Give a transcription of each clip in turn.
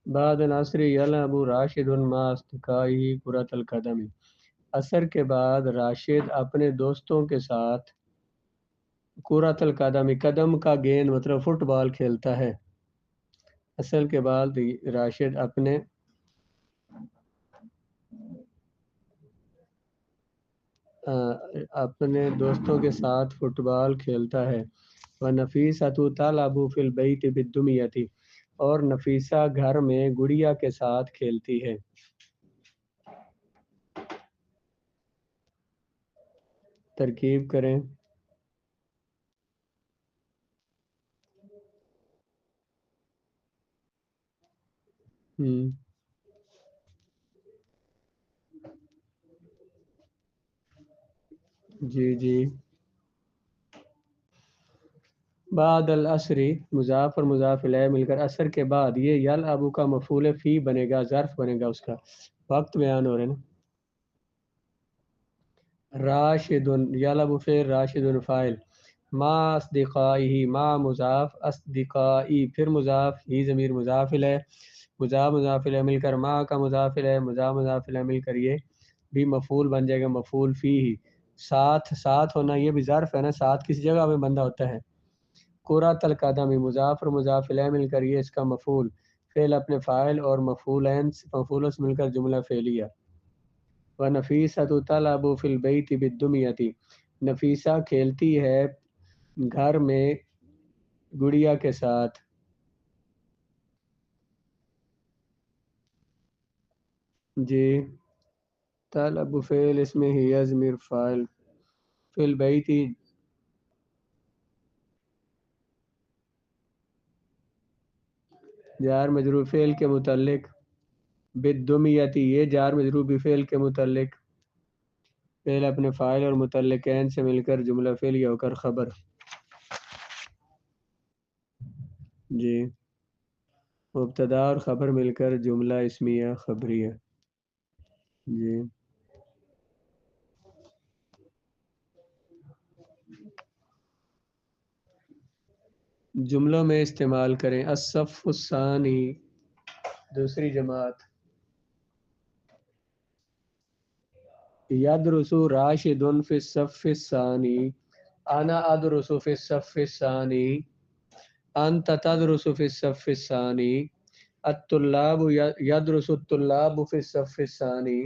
بعد العصر یلعب راشد مع اصدقائه کرۃ القدم، عصر کے بعد راشد اپنے دوستوں کے ساتھ کرۃ القدم، قدم کا گیند مطلب فٹ بال کھیلتا ہے۔ عصر کے بعد راشد اپنے دوستوں کے ساتھ فٹ بال کھیلتا ہے۔ وَنَفِیسَةُ تَلْعَبُ فِی الْبَیْتِ بِالدُّمِیَّةِ، اور نفیسہ گھر میں گڑیا کے ساتھ کھیلتی ہے۔ ترکیب کریں۔ جی بعد العصر مضاف اور مضاف الیہ مل کر عصر کے بعد، یہ یلعب کا مفعول فی بنے گا، ظرف بنے گا، اس کا وقت بیان ہو رہے نا۔ راشد یلعب فعل، راشد فاعل، ما اصدقائہ، ما مضاف، اصدقائی پھر مضاف، ہی ضمیر مضاف الیہ، مضاف الیہ مل کر ما کا مضاف الیہ، مضاف الیہ مل کر یہ بھی مفعول بن جائے گا، مفعول فیہ۔ ساتھ ہونا یہ بھی ظرف ہے نا، ساتھ کسی جگہ میں بندہ ہوتا ہے۔ کرۃ القدم مضاف اور مضاف الیہ مل کر یہ اس کا مفعول، فعل اپنے فاعل اور مفعولین مفعولوں سے مل کر جملہ فعلیہ۔ وَنَفِیسَةُ تَلْعَبُ فِی الْبَیْتِ بِالدُّمِیَّةِ، نفیسہ کھیلتی ہے گھر میں گڑیا کے ساتھ۔ جی تلعب فعل اس میں ہی ضمیر فاعل، فی البیت جار مجرور فعل کے متعلق، بالدمیتی یہ جار مجرور بھی فعل کے متعلق، فعل اپنے فاعل اور متعلقین سے مل کر جملہ فعلیہ ہو کر خبر۔ جی مبتدا اور خبر مل کر جملہ اسمیہ خبریہ۔ جی جملوں میں استعمال کریں۔ الصف الثانی دوسری جماعت، یدرس راشد فی الصف الثانی، انا ادرس فی الصف الثانی، انت تدرس فی الصف الثانی، الطلاب یدرس الطلاب فی الصف الثانی۔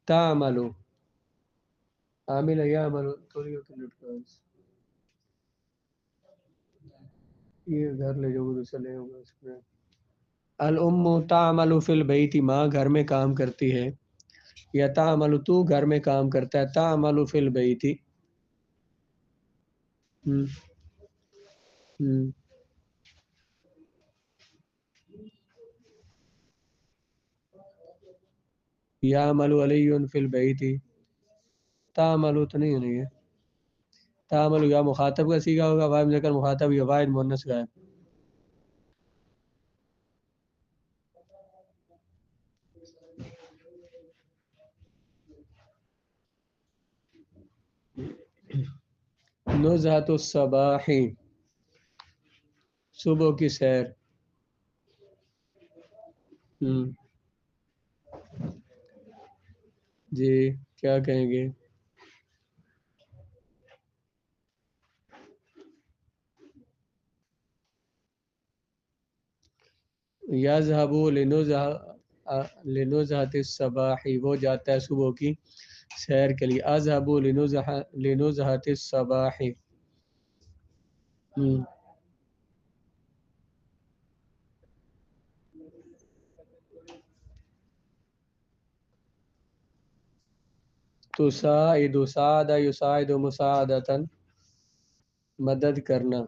تعمل عامل یعمل، تھوڑی یہ گھر لے جاؤ گے چلے ہوگا اس میں۔ الام تعمل فی البیت، ماں گھر میں کام کرتی ہے، یا تعمل تو گھر میں کام کرتا ہے، تعمل فی البیت۔ یعمل علی فی البیت، تعمل تو نہیں ہے، تعمل یا مخاطب کا صیغہ ہوگا، واحد مذکر مخاطب یا واحد مؤنث غائب۔ نزہۃ الصباح صبح کی سیر۔ جی کیا کہیں گے؟ یذہب لنزہۃ الصباح، وہ جاتا ہے صبح کی سیر کے لیے، اذهب لنزہۃ الصباح۔ تساعد، ساعد یساعد مساعدۃ، مدد کرنا،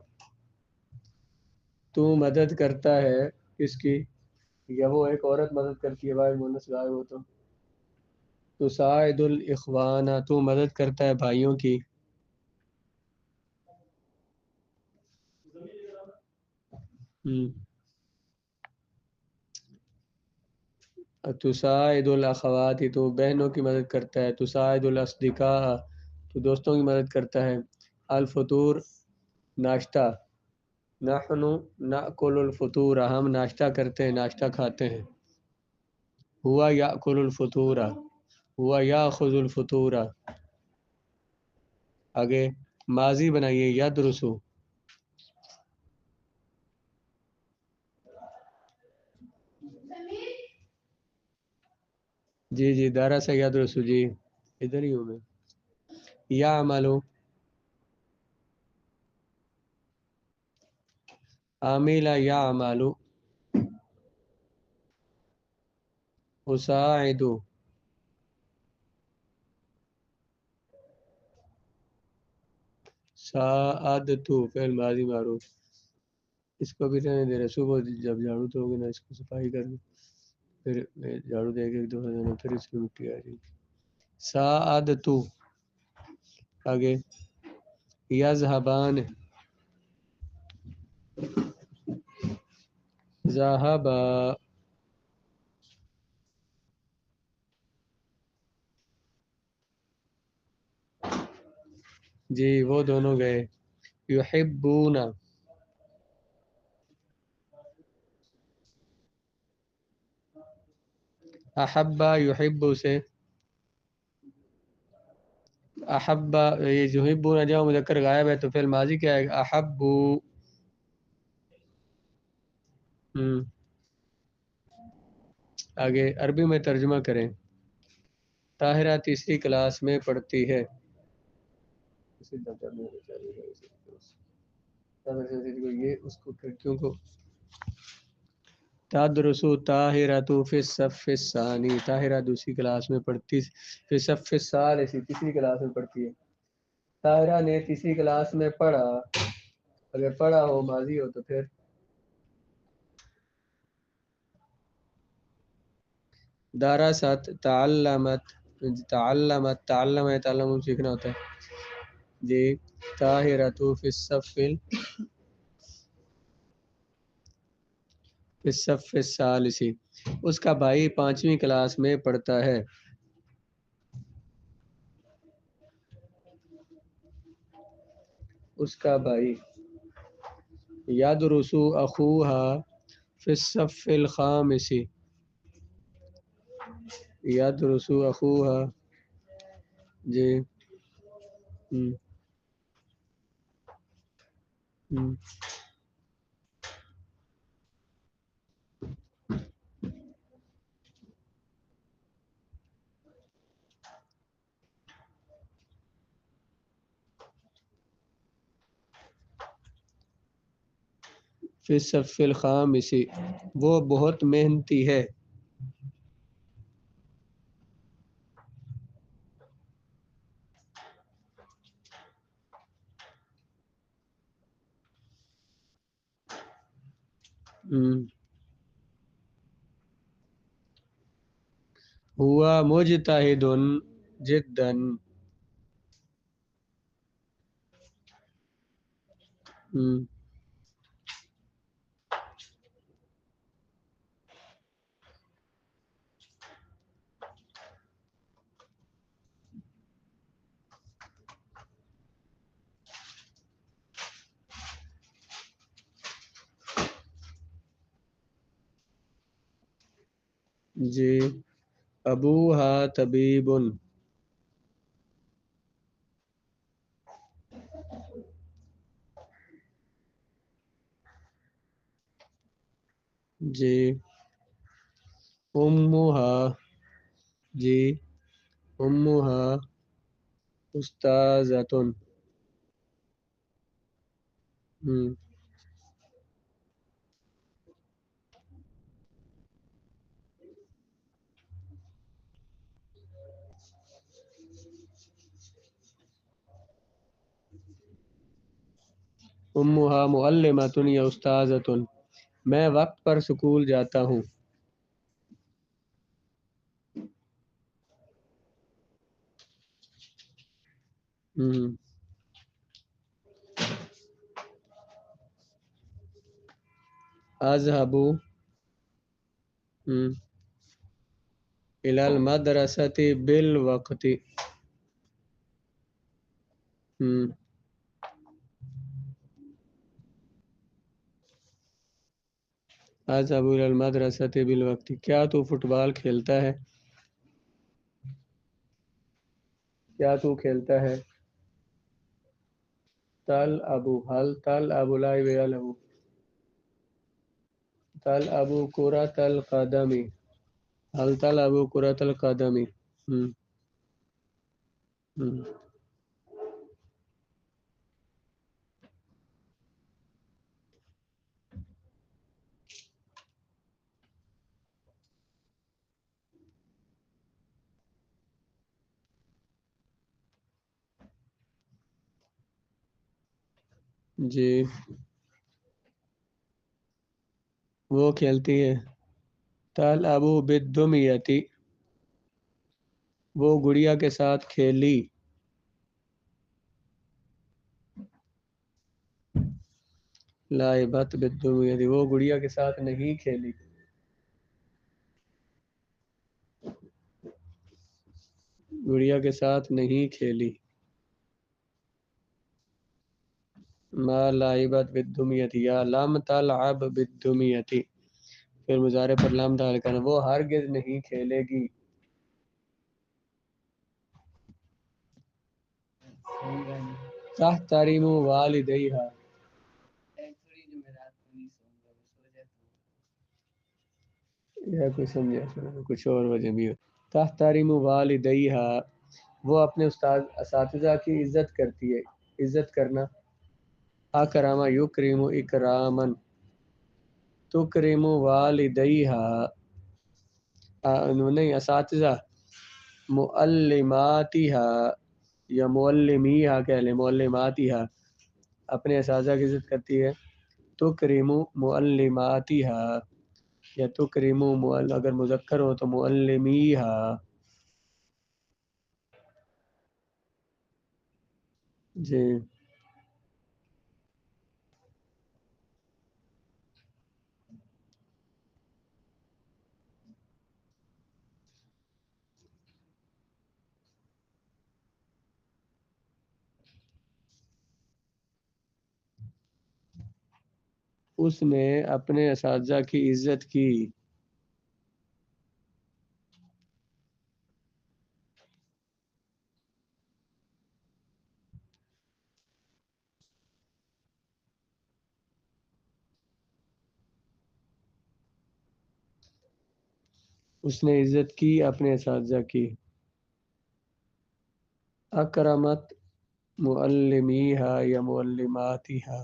تو مدد کرتا ہے کس کی؟ یا وہ ایک عورت مدد کرتی ہے، واحد مؤنث غائب ہو تو تساعد الاخوان، تو مدد کرتا ہے بھائیوں کی۔ تساعد الاخوات، تو بہنوں کی مدد کرتا ہے، تساعد الاصدقاء، تو دوستوں کی مدد کرتا ہے۔ الفطور ناشتہ، نحن نأکل الفطور، ہم ناشتہ کرتے ہیں، ناشتہ کھاتے ہیں. ہوا یأکل الفطور، ہوا یاخذ الفطور. آگے ماضی بنائیے یدرسو. جی جی درس یدرسو، جی ادھر ہی ہوں میں. یعملو، عامل یعملو. اساعدو، ساعدتو فعل ماضی معروف. اس کو بھی رہنے دے رہے، صبح جب جھاڑو تو ہوگی نا، اس کو صفائی کر دیں، پھر جھاڑو دے کے ایک دو دینا، پھر اس میں مٹی آ جائے گی. ساعدتو. آگے یذهبان، ذهبا. جی وہ دونوں گئے. یحبون، احبا یحب سے. احبا یہ یحبون جمع مذکر غائب ہے تو فعل ماضی کیا ہے؟ احبو. آگے عربی میں ترجمہ کریں. طاہرہ تیسری کلاس میں پڑھتی ہے. یہ اس کو کیوں کو تدرسو طاہرۃ فی الصف الثانی، طاہرہ دوسری کلاس میں پڑھتی، فی الصف الثالث تیسری کلاس میں پڑھتی ہے. طاہرہ نے تیسری کلاس میں پڑھا، اگر پڑھا ہو ماضی ہو تو پھر دراست، تعلمت، تعلم سیکھنا ہوتا ہے. جی طاہرۃ فی الصف الثالث، اس کا بھائی پانچویں کلاس میں پڑھتا ہے. اس کا بھائی. یدرس اخوہا فی الصف الخامس، یدرس اخوہا. جی ہم، ہم. فی الصف الخامس، وہ بہت محنتی ہے. ہوا مجتہد جدا. جی ابوہا طبیب. جی امہا، جی امہا استاذۃ. امہا معلمۃ یا استاذۃ، میں وقت پر سکول جاتا ہوں. اذهب الی المدرسۃ بالوقت. اذهب الى المدرسة بالوقت، کیا تو فٹ بال کھیلتا ہے؟ کیا تو کھیلتا ہے؟ تل ابو، هل تل ابو لاعب يلعب، تل ابو كرة القدم، هل تلعب كرة القدم. ہم، ہم، جی وہ کھیلتی ہے. تلعب بالدمية، وہ گڑیا کے ساتھ کھیلی. لعبت بالدمية، وہ گڑیا کے ساتھ نہیں کھیلی. گڑیا کے ساتھ نہیں کھیلی. ما لعبت بالدمية یا لم تلعب بالدمية، پھر مضارع پر لام ڈال کر وہ ہرگز نہیں کھیلے گی. تحترم والدیہا، یا کوئی سمجھا کچھ اور وجہ بھی ہو. تحترم والدیہا، وہ اپنے استاد اساتذہ کی عزت کرتی ہے. عزت کرنا. اکرم یکرم اکراما، تکرم والدیہا، نہیں اساتذہ، معلماتہا یا معلمیہا کہہ لیں، معلماتہا، اپنے اساتذہ کی عزت کرتی ہے. تکرم معلماتہا یا تکرم اگر مذکر ہو تو معلمیہا. جی اس نے اپنے اساتذہ کی عزت کی. اس نے عزت کی اپنے اساتذہ کی. اکرمت معلمیہا یا معلماتہا.